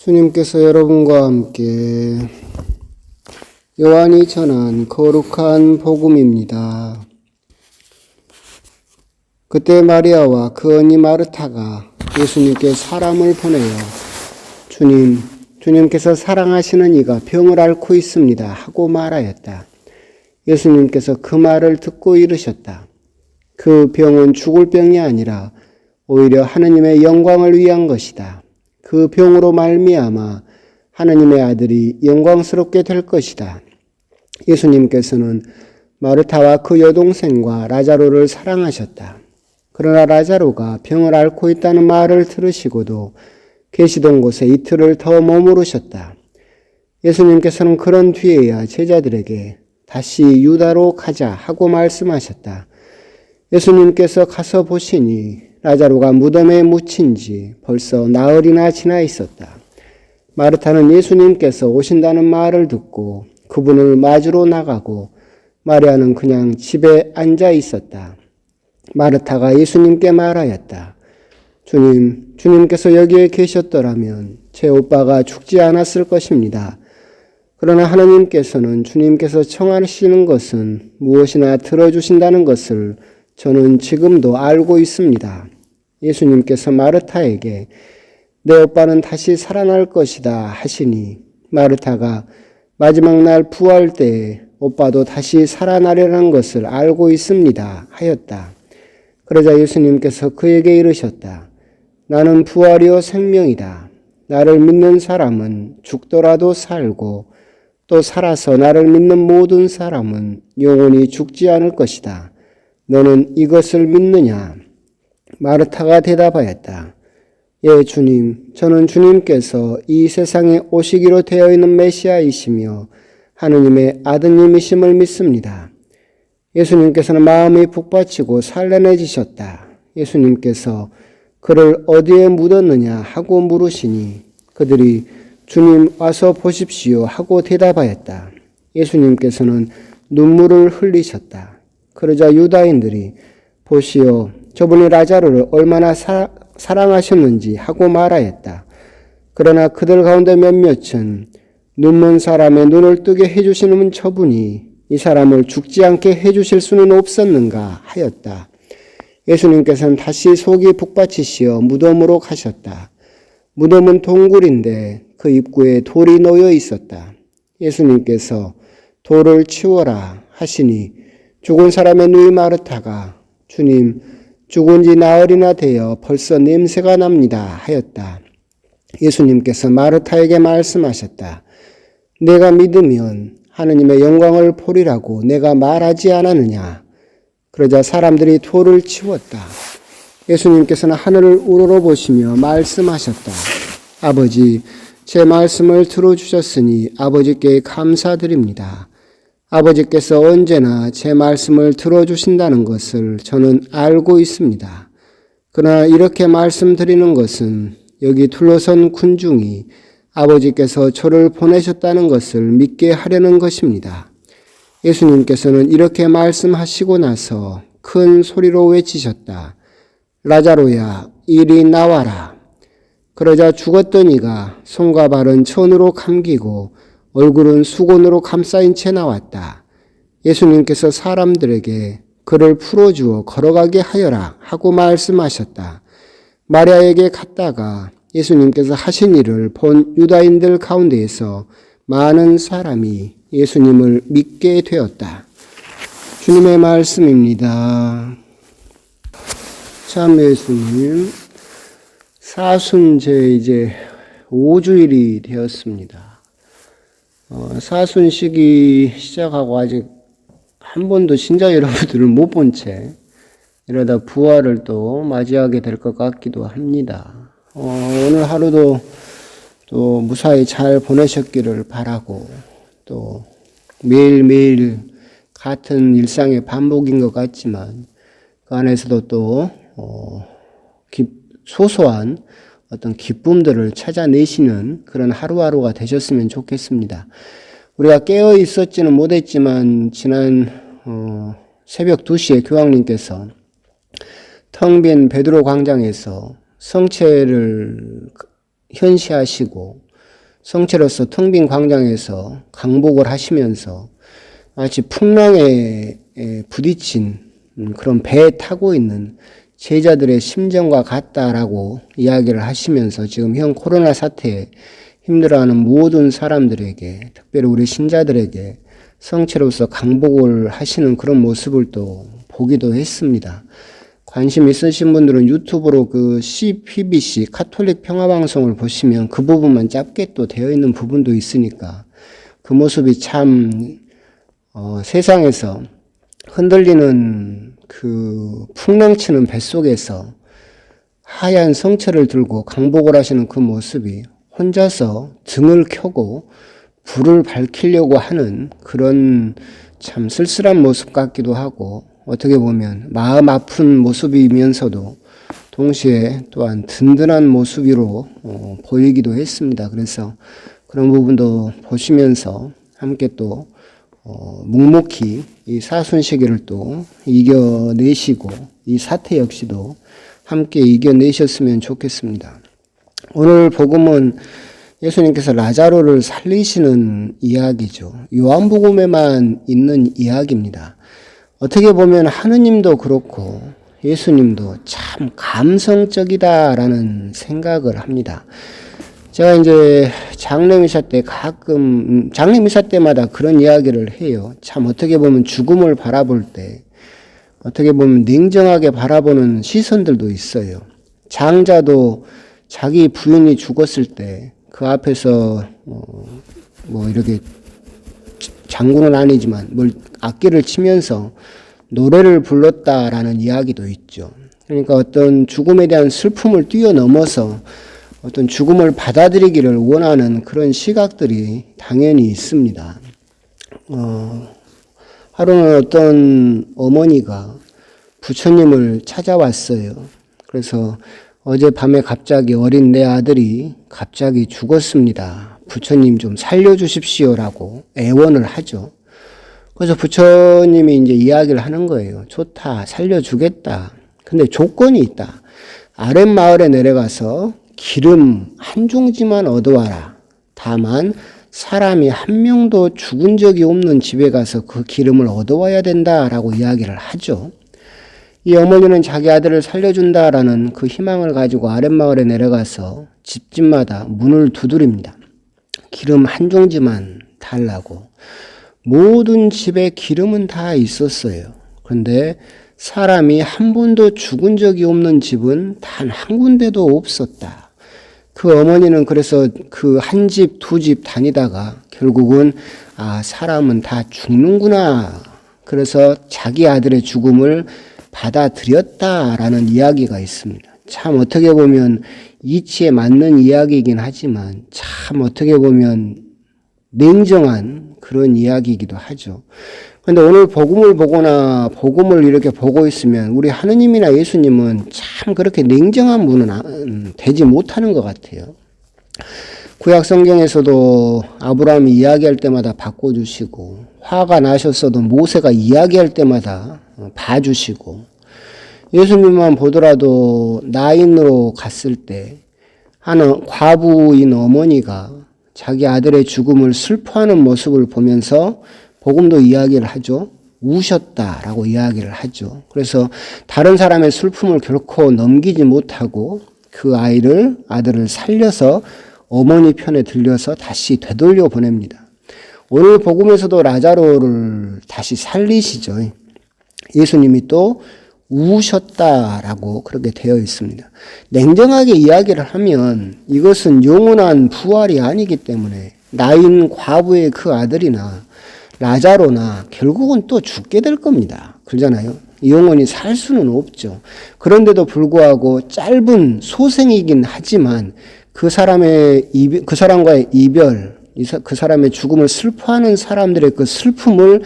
주님께서 여러분과 함께 요한이 전한 거룩한 복음입니다. 그때 마리아와 그 언니 마르타가 예수님께 사람을 보내어 주님께서 사랑하시는 이가 병을 앓고 있습니다 하고 말하였다. 예수님께서 그 말을 듣고 이르셨다. 그 병은 죽을 병이 아니라 오히려 하느님의 영광을 위한 것이다. 그 병으로 말미암아 하느님의 아들이 영광스럽게 될 것이다. 예수님께서는 마르타와 그 여동생과 라자로를 사랑하셨다. 그러나 라자로가 병을 앓고 있다는 말을 들으시고도 계시던 곳에 이틀을 더 머무르셨다. 예수님께서는 그런 뒤에야 제자들에게 다시 유다로 가자 하고 말씀하셨다. 예수님께서 가서 보시니 라자로가 무덤에 묻힌 지 벌써 나흘이나 지나 있었다. 마르타는 예수님께서 오신다는 말을 듣고 그분을 맞으러 나가고 마리아는 그냥 집에 앉아 있었다. 마르타가 예수님께 말하였다. 주님께서 여기에 계셨더라면 제 오빠가 죽지 않았을 것입니다. 그러나 하나님께서는 주님께서 청하시는 것은 무엇이나 들어주신다는 것을 저는 지금도 알고 있습니다. 예수님께서 마르타에게 내 오빠는 다시 살아날 것이다 하시니 마르타가 마지막 날 부활 때에 오빠도 다시 살아나려는 것을 알고 있습니다 하였다. 그러자 예수님께서 그에게 이르셨다. 나는 부활이요 생명이다. 나를 믿는 사람은 죽더라도 살고 또 살아서 나를 믿는 모든 사람은 영원히 죽지 않을 것이다. 너는 이것을 믿느냐? 마르타가 대답하였다. 예, 주님, 저는 주님께서 이 세상에 오시기로 되어 있는 메시아이시며 하느님의 아드님이심을 믿습니다. 예수님께서는 마음이 북받치고 산란해지셨다. 예수님께서 그를 어디에 묻었느냐 하고 물으시니 그들이 주님 와서 보십시오 하고 대답하였다. 예수님께서는 눈물을 흘리셨다. 그러자 유다인들이 보시오, 저분이 라자로를 얼마나 사랑하셨는지 하고 말하였다. 그러나 그들 가운데 몇몇은 눈먼 사람의 눈을 뜨게 해주시는 저분이 이 사람을 죽지 않게 해주실 수는 없었는가 하였다. 예수님께서는 다시 속이 북받치시어 무덤으로 가셨다. 무덤은 동굴인데 그 입구에 돌이 놓여 있었다. 예수님께서 돌을 치워라 하시니 죽은 사람의 누이 마르타가 주님, 죽은 지 나흘이나 되어 벌써 냄새가 납니다 하였다. 예수님께서 마르타에게 말씀하셨다. 내가 믿으면 하느님의 영광을 보리라고 내가 말하지 않았느냐. 그러자 사람들이 돌을 치웠다. 예수님께서는 하늘을 우러러보시며 말씀하셨다. 아버지, 제 말씀을 들어주셨으니 아버지께 감사드립니다. 아버지께서 언제나 제 말씀을 들어주신다는 것을 저는 알고 있습니다. 그러나 이렇게 말씀드리는 것은 여기 둘러선 군중이 아버지께서 저를 보내셨다는 것을 믿게 하려는 것입니다. 예수님께서는 이렇게 말씀하시고 나서 큰 소리로 외치셨다. 라자로야, 이리 나와라. 그러자 죽었던 이가 손과 발은 천으로 감기고 얼굴은 수건으로 감싸인 채 나왔다. 예수님께서 사람들에게 그를 풀어주어 걸어가게 하여라 하고 말씀하셨다. 마리아에게 갔다가 예수님께서 하신 일을 본 유다인들 가운데에서 많은 사람이 예수님을 믿게 되었다. 주님의 말씀입니다. 참 예수님, 사순제 이제 5주일이 되었습니다. 사순식이 시작하고 아직 한 번도 신자 여러분들을 못 본 채 이러다 부활을 또 맞이하게 될 것 같기도 합니다. 오늘 하루도 또 무사히 잘 보내셨기를 바라고 또 매일매일 같은 일상의 반복인 것 같지만 그 안에서도 또 소소한 어떤 기쁨들을 찾아내시는 그런 하루하루가 되셨으면 좋겠습니다. 우리가 깨어 있었지는 못했지만 지난 새벽 2시에 교황님께서 텅 빈 베드로 광장에서 성체를 현시하시고 성체로서 텅 빈 광장에서 강복을 하시면서 마치 풍랑에 부딪힌 그런 배에 타고 있는 제자들의 심정과 같다라고 이야기를 하시면서 지금 현 코로나 사태에 힘들어하는 모든 사람들에게, 특별히 우리 신자들에게 성체로서 강복을 하시는 그런 모습을 또 보기도 했습니다. 관심 있으신 분들은 유튜브로 그 CPBC 카톨릭 평화방송을 보시면 그 부분만 짧게 또 되어 있는 부분도 있으니까 그 모습이 참 세상에서 흔들리는 그 풍랑치는 뱃속에서 하얀 성체를 들고 강복을 하시는 그 모습이 혼자서 등을 켜고 불을 밝히려고 하는 그런 참 쓸쓸한 모습 같기도 하고, 어떻게 보면 마음 아픈 모습이면서도 동시에 또한 든든한 모습으로 보이기도 했습니다. 그래서 그런 부분도 보시면서 함께 또 묵묵히 이 사순 시기를 또 이겨내시고 이 사태 역시도 함께 이겨내셨으면 좋겠습니다. 오늘 복음은 예수님께서 라자로를 살리시는 이야기죠. 요한복음에만 있는 이야기입니다. 어떻게 보면 하느님도 그렇고 예수님도 참 감성적이다라는 생각을 합니다. 제가 이제 장례미사 때 가끔 장례미사 때마다 그런 이야기를 해요. 참 어떻게 보면 죽음을 바라볼 때 어떻게 보면 냉정하게 바라보는 시선들도 있어요. 장자도 자기 부인이 죽었을 때 그 앞에서 뭐 이렇게 장구는 아니지만 뭘 악기를 치면서 노래를 불렀다라는 이야기도 있죠. 그러니까 어떤 죽음에 대한 슬픔을 뛰어넘어서 어떤 죽음을 받아들이기를 원하는 그런 시각들이 당연히 있습니다. 하루는 어떤 어머니가 부처님을 찾아왔어요. 그래서 어젯밤에 갑자기 어린 내 아들이 갑자기 죽었습니다. 부처님 좀 살려주십시오라고 애원을 하죠. 그래서 부처님이 이제 이야기를 하는 거예요. 좋다, 살려주겠다. 근데 조건이 있다. 아랫마을에 내려가서 기름 한 종지만 얻어와라. 다만 사람이 한 명도 죽은 적이 없는 집에 가서 그 기름을 얻어와야 된다라고 이야기를 하죠. 이 어머니는 자기 아들을 살려준다라는 그 희망을 가지고 아랫마을에 내려가서 집집마다 문을 두드립니다. 기름 한 종지만 달라고. 모든 집에 기름은 다 있었어요. 그런데 사람이 한 번도 죽은 적이 없는 집은 단 한 군데도 없었다. 그 어머니는 그래서 그 한 집, 두 집 다니다가 결국은 사람은 다 죽는구나. 그래서 자기 아들의 죽음을 받아들였다라는 이야기가 있습니다. 참 어떻게 보면 이치에 맞는 이야기이긴 하지만 참 어떻게 보면 냉정한 그런 이야기이기도 하죠. 그런데 오늘 복음을 보거나 복음을 이렇게 보고 있으면 우리 하느님이나 예수님은 참 그렇게 냉정한 분은 되지 못하는 것 같아요. 구약 성경에서도 아브라함이 이야기할 때마다 바꿔주시고 화가 나셨어도 모세가 이야기할 때마다 봐주시고, 예수님만 보더라도 나인으로 갔을 때 하는 과부인 어머니가 자기 아들의 죽음을 슬퍼하는 모습을 보면서 복음도 이야기를 하죠. 우셨다라고 이야기를 하죠. 그래서 다른 사람의 슬픔을 결코 넘기지 못하고 그 아들을 살려서 어머니 편에 들려서 다시 되돌려 보냅니다. 오늘 복음에서도 라자로를 다시 살리시죠. 예수님이 또 우셨다라고 그렇게 되어 있습니다. 냉정하게 이야기를 하면 이것은 영원한 부활이 아니기 때문에 나인 과부의 그 아들이나 라자로나 결국은 또 죽게 될 겁니다. 그러잖아요. 영원히 살 수는 없죠. 그런데도 불구하고 짧은 소생이긴 하지만 그 사람과의 이별, 그 사람의 죽음을 슬퍼하는 사람들의 그 슬픔을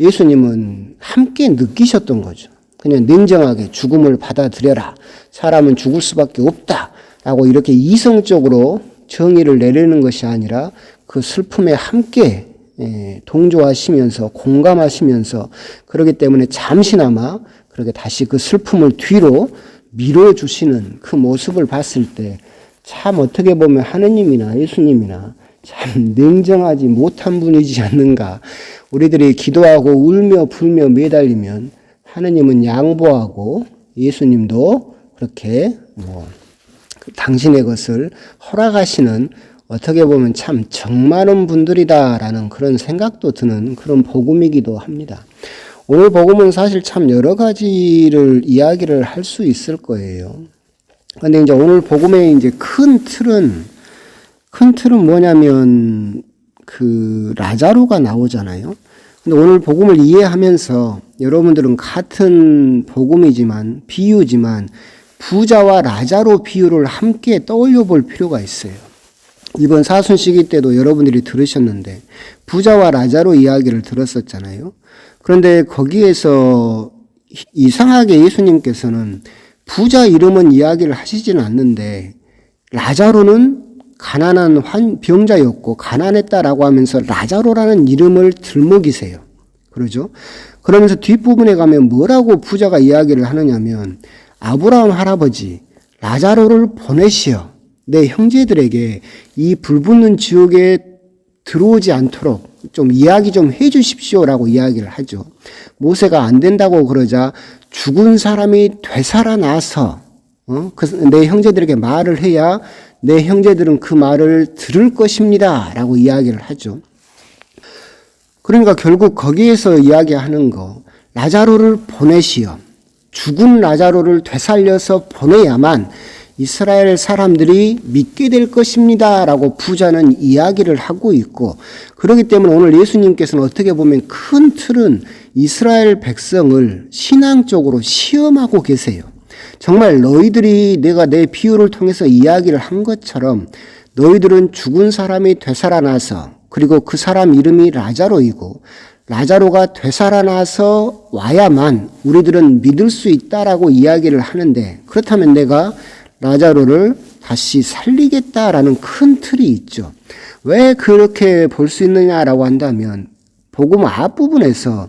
예수님은 함께 느끼셨던 거죠. 그냥 냉정하게 죽음을 받아들여라. 사람은 죽을 수밖에 없다. 라고 이렇게 이성적으로 정의를 내리는 것이 아니라 그 슬픔에 함께 동조하시면서 공감하시면서, 그렇기 때문에 잠시나마 그렇게 다시 그 슬픔을 뒤로 밀어주시는 그 모습을 봤을 때 참 어떻게 보면 하느님이나 예수님이나 참 냉정하지 못한 분이지 않는가. 우리들이 기도하고 울며 불며 매달리면 하느님은 양보하고 예수님도 그렇게 당신의 것을 허락하시는, 어떻게 보면 참 정많은 분들이다라는 그런 생각도 드는 그런 복음이기도 합니다. 오늘 복음은 사실 참 여러 가지를 이야기를 할 수 있을 거예요. 근데 이제 오늘 복음의 이제 큰 틀은 뭐냐면 그 라자로가 나오잖아요. 근데 오늘 복음을 이해하면서 여러분들은 같은 복음이지만, 비유지만 부자와 라자로 비유를 함께 떠올려 볼 필요가 있어요. 이번 사순시기 때도 여러분들이 들으셨는데 부자와 라자로 이야기를 들었었잖아요. 그런데 거기에서 이상하게 예수님께서는 부자 이름은 이야기를 하시지는 않는데 라자로는 가난한 병자였고 가난했다라고 하면서 라자로라는 이름을 들먹이세요. 그러죠? 그러면서 뒷부분에 가면 뭐라고 부자가 이야기를 하느냐면 아브라함 할아버지 라자로를 보내시어 내 형제들에게 이 불붙는 지옥에 들어오지 않도록 좀 이야기 좀 해 주십시오라고 이야기를 하죠. 모세가 안 된다고 그러자 죽은 사람이 되살아나서 내 형제들에게 말을 해야 내 형제들은 그 말을 들을 것입니다 라고 이야기를 하죠. 그러니까 결국 거기에서 이야기하는 거, 라자로를 보내시어 죽은 라자로를 되살려서 보내야만 이스라엘 사람들이 믿게 될 것입니다 라고 부자는 이야기를 하고 있고, 그렇기 때문에 오늘 예수님께서는 어떻게 보면 큰 틀은 이스라엘 백성을 신앙적으로 시험하고 계세요. 정말 너희들이 내가 내 비유를 통해서 이야기를 한 것처럼 너희들은 죽은 사람이 되살아나서, 그리고 그 사람 이름이 라자로이고 라자로가 되살아나서 와야만 우리들은 믿을 수 있다라고 이야기를 하는데, 그렇다면 내가 라자로를 다시 살리겠다라는 큰 틀이 있죠. 왜 그렇게 볼 수 있느냐라고 한다면 복음 앞부분에서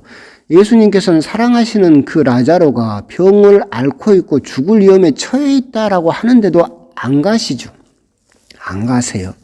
예수님께서는 사랑하시는 그 라자로가 병을 앓고 있고 죽을 위험에 처해 있다라고 하는데도 안 가시죠. 안 가세요.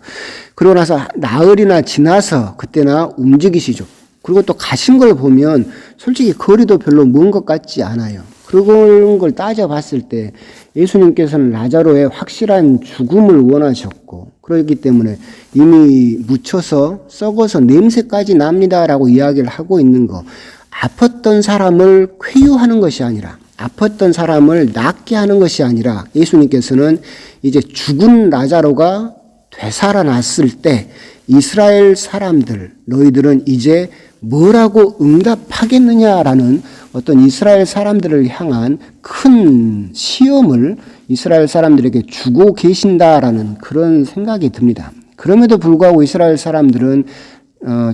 그러고 나서 나흘이나 지나서 그때나 움직이시죠. 그리고 또 가신 걸 보면 솔직히 거리도 별로 먼 것 같지 않아요. 그런 걸 따져봤을 때 예수님께서는 라자로의 확실한 죽음을 원하셨고, 그렇기 때문에 이미 묻혀서 썩어서 냄새까지 납니다라고 이야기를 하고 있는 거, 아팠던 사람을 쾌유하는 것이 아니라, 아팠던 사람을 낫게 하는 것이 아니라 예수님께서는 이제 죽은 라자로가 되살아났을 때 이스라엘 사람들, 너희들은 이제 뭐라고 응답하겠느냐라는 어떤 이스라엘 사람들을 향한 큰 시험을 이스라엘 사람들에게 주고 계신다라는 그런 생각이 듭니다. 그럼에도 불구하고 이스라엘 사람들은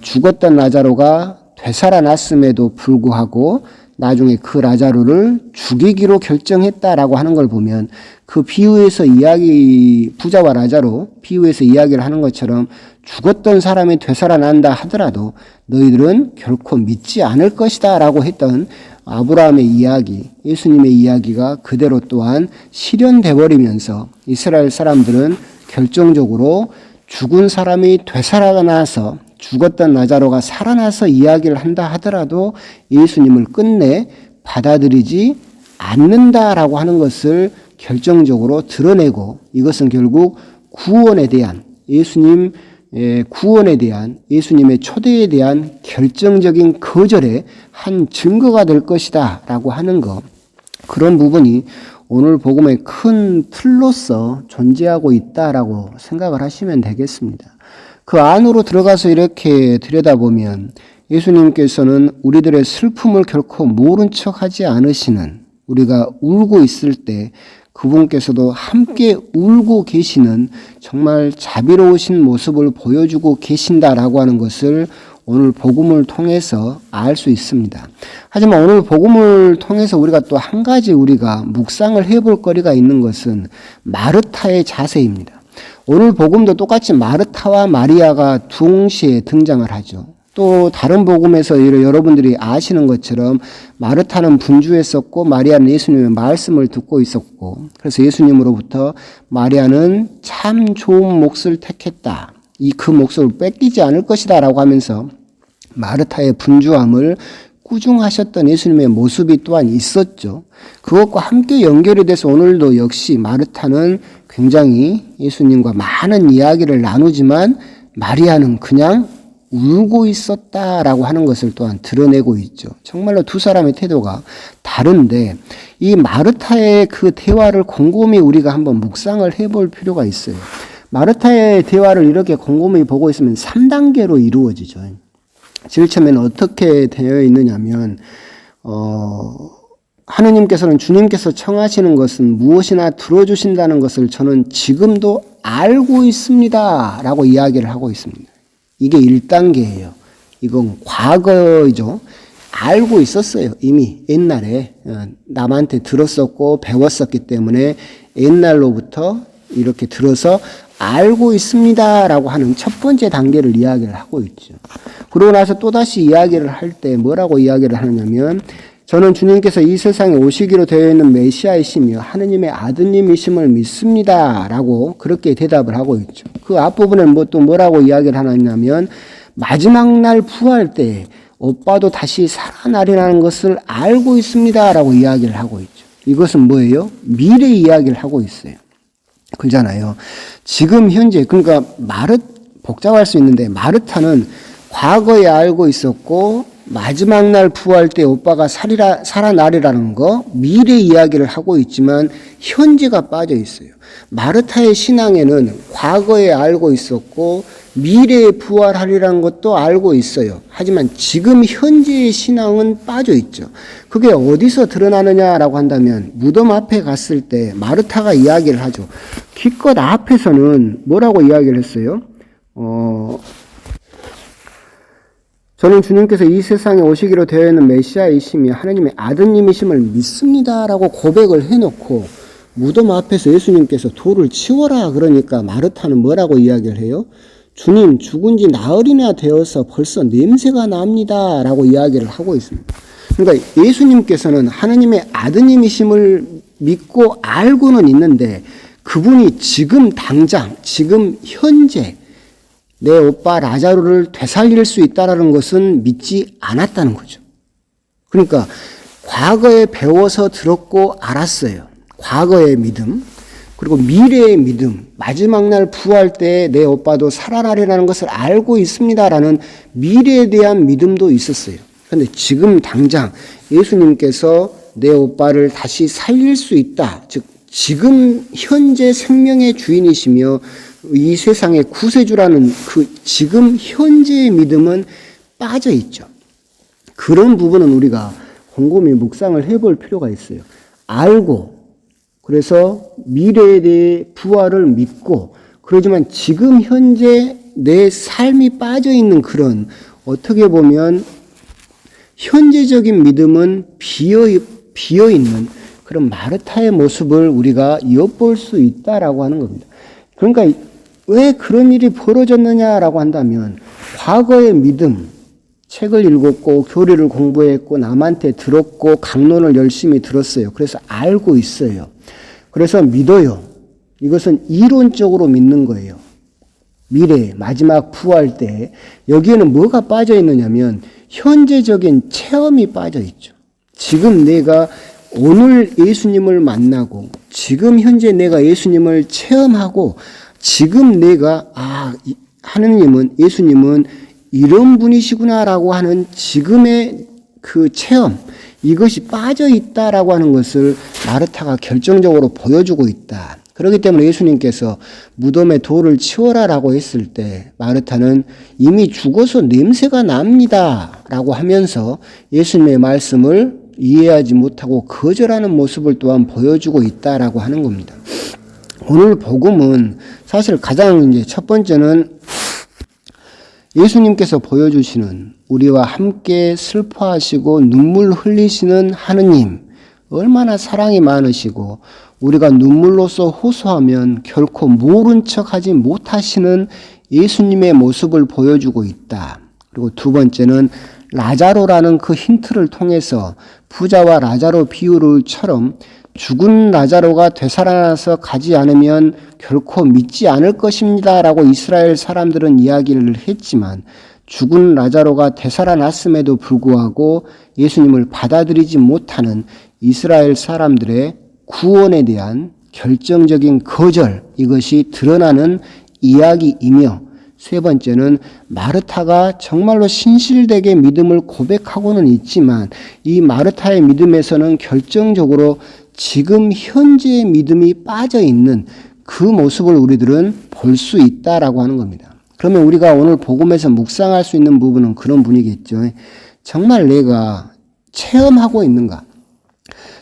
죽었던 라자로가 되살아났음에도 불구하고 나중에 그 라자로를 죽이기로 결정했다라고 하는 걸 보면, 그 비유에서 부자와 라자로 비유에서 이야기를 하는 것처럼 죽었던 사람이 되살아난다 하더라도 너희들은 결코 믿지 않을 것이다 라고 했던 아브라함의 이야기, 예수님의 이야기가 그대로 또한 실현돼 버리면서 이스라엘 사람들은 결정적으로 죽은 사람이 되살아나서 죽었던 라자로가 살아나서 이야기를 한다 하더라도 예수님을 끝내 받아들이지 않는다라고 하는 것을 결정적으로 드러내고, 이것은 결국 구원에 대한 구원에 대한 예수님의 초대에 대한 결정적인 거절의 한 증거가 될 것이다 라고 하는 것, 그런 부분이 오늘 복음의 큰 틀로서 존재하고 있다라고 생각을 하시면 되겠습니다. 그 안으로 들어가서 이렇게 들여다보면 예수님께서는 우리들의 슬픔을 결코 모른 척하지 않으시는, 우리가 울고 있을 때 그분께서도 함께 울고 계시는 정말 자비로우신 모습을 보여주고 계신다라고 하는 것을 오늘 복음을 통해서 알 수 있습니다. 하지만 오늘 복음을 통해서 우리가 또 한 가지 우리가 묵상을 해볼 거리가 있는 것은 마르타의 자세입니다. 오늘 복음도 똑같이 마르타와 마리아가 동시에 등장을 하죠. 또 다른 복음에서 여러분들이 아시는 것처럼 마르타는 분주했었고 마리아는 예수님의 말씀을 듣고 있었고, 그래서 예수님으로부터 마리아는 참 좋은 몫을 택했다, 그 몫을 뺏기지 않을 것이다 라고 하면서 마르타의 분주함을 꾸중하셨던 예수님의 모습이 또한 있었죠. 그것과 함께 연결이 돼서 오늘도 역시 마르타는 굉장히 예수님과 많은 이야기를 나누지만 마리아는 그냥 울고 있었다라고 하는 것을 또한 드러내고 있죠. 정말로 두 사람의 태도가 다른데 이 마르타의 그 대화를 곰곰이 우리가 한번 묵상을 해볼 필요가 있어요. 마르타의 대화를 이렇게 곰곰이 보고 있으면 3단계로 이루어지죠. 제일 처음에는 어떻게 되어 있느냐면 하느님께서는 주님께서 청하시는 것은 무엇이나 들어주신다는 것을 저는 지금도 알고 있습니다 라고 이야기를 하고 있습니다. 이게 1단계예요. 이건 과거이죠. 알고 있었어요. 이미 옛날에 남한테 들었었고 배웠었기 때문에 옛날로부터 이렇게 들어서 알고 있습니다 라고 하는 첫 번째 단계를 이야기를 하고 있죠. 그러고 나서 또다시 이야기를 할 때 뭐라고 이야기를 하느냐면 저는 주님께서 이 세상에 오시기로 되어 있는 메시아이시며 하느님의 아드님이심을 믿습니다 라고 그렇게 대답을 하고 있죠. 그 앞부분은 또 뭐라고 이야기를 하느냐면 마지막 날 부활 때 오빠도 다시 살아나리라는 것을 알고 있습니다 라고 이야기를 하고 있죠. 이것은 뭐예요? 미래 이야기를 하고 있어요. 그러잖아요. 지금 현재 그러니까 복잡할 수 있는데 마르타는 과거에 알고 있었고 마지막 날 부활 때 오빠가 살아나리라는 거 미래 이야기를 하고 있지만 현재가 빠져 있어요. 마르타의 신앙에는 과거에 알고 있었고 미래에 부활하리라는 것도 알고 있어요. 하지만 지금 현재의 신앙은 빠져 있죠. 그게 어디서 드러나느냐라고 한다면 무덤 앞에 갔을 때 마르타가 이야기를 하죠. 기껏 앞에서는 뭐라고 이야기를 했어요? 저는 주님께서 이 세상에 오시기로 되어 있는 메시아이시며 하나님의 아드님이심을 믿습니다라고 고백을 해놓고 무덤 앞에서 예수님께서 돌을 치워라 그러니까 마르타는 뭐라고 이야기를 해요? 주님 죽은 지 나흘이나 되어서 벌써 냄새가 납니다 라고 이야기를 하고 있습니다. 그러니까 예수님께서는 하나님의 아드님이심을 믿고 알고는 있는데 그분이 지금 당장 지금 현재 내 오빠 라자로를 되살릴 수 있다는 것은 믿지 않았다는 거죠. 그러니까 과거에 배워서 들었고 알았어요. 과거의 믿음 그리고 미래의 믿음 마지막 날 부활 때 내 오빠도 살아나리라는 것을 알고 있습니다라는 미래에 대한 믿음도 있었어요. 그런데 지금 당장 예수님께서 내 오빠를 다시 살릴 수 있다. 즉 지금 현재 생명의 주인이시며 이 세상의 구세주라는 그 지금 현재의 믿음은 빠져 있죠. 그런 부분은 우리가 곰곰이 묵상을 해볼 필요가 있어요. 알고 그래서 미래에 대해 부활을 믿고 그러지만 지금 현재 내 삶이 빠져 있는 그런 어떻게 보면 현재적인 믿음은 비어 있는 그런 마르타의 모습을 우리가 엿볼 수 있다라고 하는 겁니다. 그러니까 왜 그런 일이 벌어졌느냐라고 한다면 과거의 믿음, 책을 읽었고 교리를 공부했고 남한테 들었고 강론을 열심히 들었어요. 그래서 알고 있어요. 그래서 믿어요. 이것은 이론적으로 믿는 거예요. 미래 마지막 부활 때 여기에는 뭐가 빠져 있느냐면 현재적인 체험이 빠져 있죠. 지금 내가 오늘 예수님을 만나고 지금 현재 내가 예수님을 체험하고 지금 내가 하느님은 예수님은 이런 분이시구나라고 하는 지금의 그 체험 이것이 빠져 있다라고 하는 것을 마르타가 결정적으로 보여주고 있다. 그렇기 때문에 예수님께서 무덤에 돌을 치워라라고 했을 때 마르타는 이미 죽어서 냄새가 납니다 라고 하면서 예수님의 말씀을 이해하지 못하고 거절하는 모습을 또한 보여주고 있다라고 하는 겁니다. 오늘 복음은 사실 가장 이제 첫 번째는 예수님께서 보여주시는 우리와 함께 슬퍼하시고 눈물 흘리시는 하느님 얼마나 사랑이 많으시고 우리가 눈물로써 호소하면 결코 모른 척하지 못하시는 예수님의 모습을 보여주고 있다. 그리고 두 번째는 라자로라는 그 힌트를 통해서 부자와 라자로 비유를처럼 죽은 나자로가 되살아나서 가지 않으면 결코 믿지 않을 것입니다 라고 이스라엘 사람들은 이야기를 했지만 죽은 나자로가 되살아났음에도 불구하고 예수님을 받아들이지 못하는 이스라엘 사람들의 구원에 대한 결정적인 거절, 이것이 드러나는 이야기이며, 세 번째는 마르타가 정말로 신실되게 믿음을 고백하고는 있지만 이 마르타의 믿음에서는 결정적으로 지금 현재의 믿음이 빠져 있는 그 모습을 우리들은 볼 수 있다라고 하는 겁니다. 그러면 우리가 오늘 복음에서 묵상할 수 있는 부분은 그런 분이겠죠. 정말 내가 체험하고 있는가?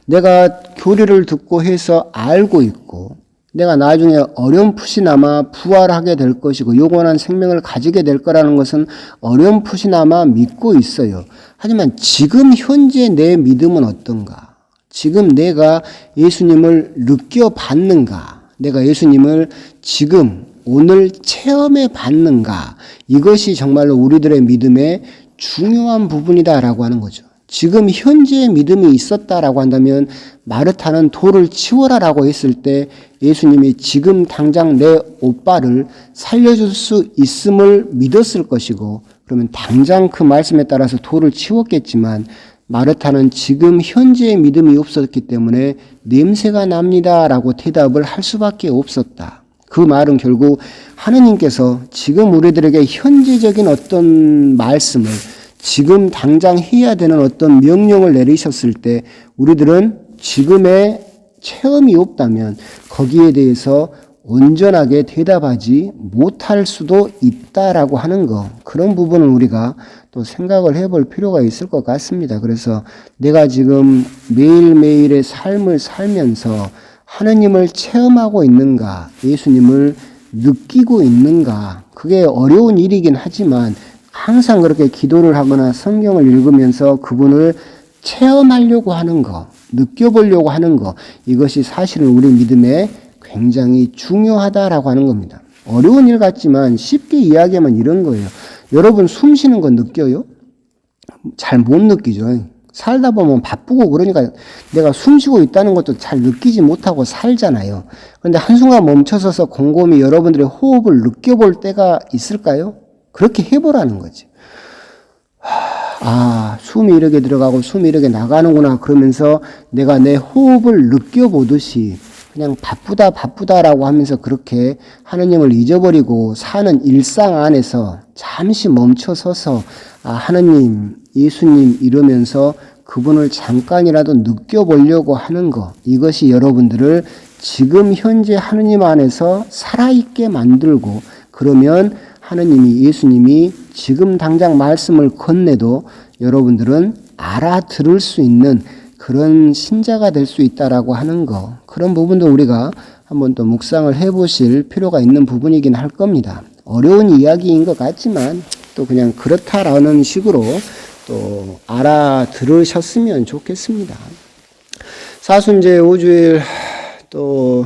내가 교리를 듣고 해서 알고 있고 내가 나중에 어렴풋이나마 부활하게 될 것이고 영원한 생명을 가지게 될 거라는 것은 어렴풋이나마 믿고 있어요. 하지만 지금 현재 내 믿음은 어떤가? 지금 내가 예수님을 느껴봤는가? 내가 예수님을 지금 오늘 체험해 봤는가? 이것이 정말로 우리들의 믿음의 중요한 부분이다라고 하는 거죠. 지금 현재의 믿음이 있었다라고 한다면 마르타는 돌을 치워라라고 했을 때 예수님이 지금 당장 내 오빠를 살려줄 수 있음을 믿었을 것이고, 그러면 당장 그 말씀에 따라서 돌을 치웠겠지만 마르타는 지금 현재의 믿음이 없었기 때문에 냄새가 납니다라고 대답을 할 수밖에 없었다. 그 말은 결국 하느님께서 지금 우리들에게 현재적인 어떤 말씀을 지금 당장 해야 되는 어떤 명령을 내리셨을 때 우리들은 지금의 체험이 없다면 거기에 대해서 온전하게 대답하지 못할 수도 있다라고 하는 거, 그런 부분을 우리가 또 생각을 해볼 필요가 있을 것 같습니다. 그래서 내가 지금 매일매일의 삶을 살면서 하느님을 체험하고 있는가, 예수님을 느끼고 있는가, 그게 어려운 일이긴 하지만 항상 그렇게 기도를 하거나 성경을 읽으면서 그분을 체험하려고 하는 거, 느껴보려고 하는 거, 이것이 사실은 우리 믿음에 굉장히 중요하다라고 하는 겁니다. 어려운 일 같지만 쉽게 이야기하면 이런 거예요. 여러분 숨 쉬는 거 느껴요? 잘 못 느끼죠. 살다 보면 바쁘고 그러니까 내가 숨 쉬고 있다는 것도 잘 느끼지 못하고 살잖아요. 그런데 한순간 멈춰서서 곰곰이 여러분들의 호흡을 느껴볼 때가 있을까요? 그렇게 해보라는 거지. 숨이 이렇게 들어가고 숨이 이렇게 나가는구나 그러면서 내가 내 호흡을 느껴보듯이 그냥 바쁘다라고 하면서 그렇게 하느님을 잊어버리고 사는 일상 안에서 잠시 멈춰서서 하느님, 예수님 이러면서 그분을 잠깐이라도 느껴보려고 하는 것, 이것이 여러분들을 지금 현재 하느님 안에서 살아있게 만들고, 그러면 하느님이, 예수님이 지금 당장 말씀을 건네도 여러분들은 알아들을 수 있는 그런 신자가 될 수 있다라고 하는 거, 그런 부분도 우리가 한번 또 묵상을 해보실 필요가 있는 부분이긴 할 겁니다. 어려운 이야기인 것 같지만 또 그냥 그렇다라는 식으로 또 알아들으셨으면 좋겠습니다. 사순절 5주일 또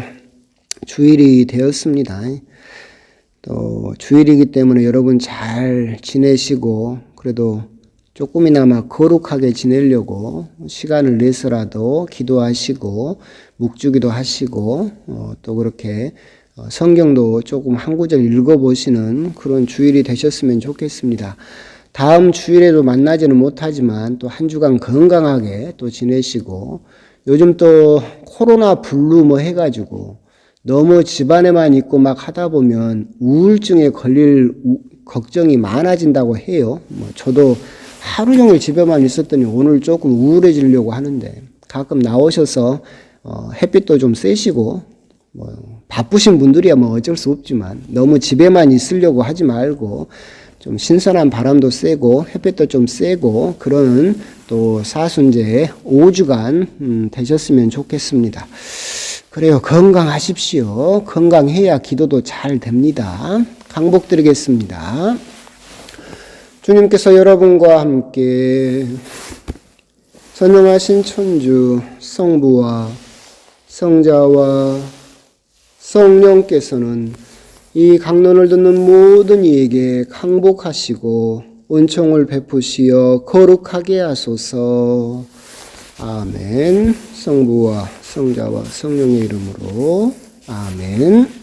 주일이 되었습니다. 또 주일이기 때문에 여러분 잘 지내시고 그래도 조금이나마 거룩하게 지내려고 시간을 내서라도 기도하시고 묵주기도 하시고 또 그렇게 성경도 조금 한 구절 읽어보시는 그런 주일이 되셨으면 좋겠습니다. 다음 주일에도 만나지는 못하지만 또 한 주간 건강하게 또 지내시고, 요즘 또 코로나 블루 뭐 해가지고 너무 집안에만 있고 막 하다 보면 우울증에 걸릴 걱정이 많아진다고 해요. 저도 하루 종일 집에만 있었더니 오늘 조금 우울해지려고 하는데, 가끔 나오셔서 햇빛도 좀 쐬시고, 바쁘신 분들이야 뭐 어쩔 수 없지만 너무 집에만 있으려고 하지 말고 좀 신선한 바람도 쐬고 햇빛도 좀 쐬고 그런 또 사순절 5주간 되셨으면 좋겠습니다. 그래요. 건강하십시오. 건강해야 기도도 잘 됩니다. 강복드리겠습니다. 주님께서 여러분과 함께 선영하신 천주 성부와 성자와 성령께서는 이 강론을 듣는 모든 이에게 강복하시고 은총을 베푸시어 거룩하게 하소서. 아멘. 성부와 성자와 성령의 이름으로 아멘.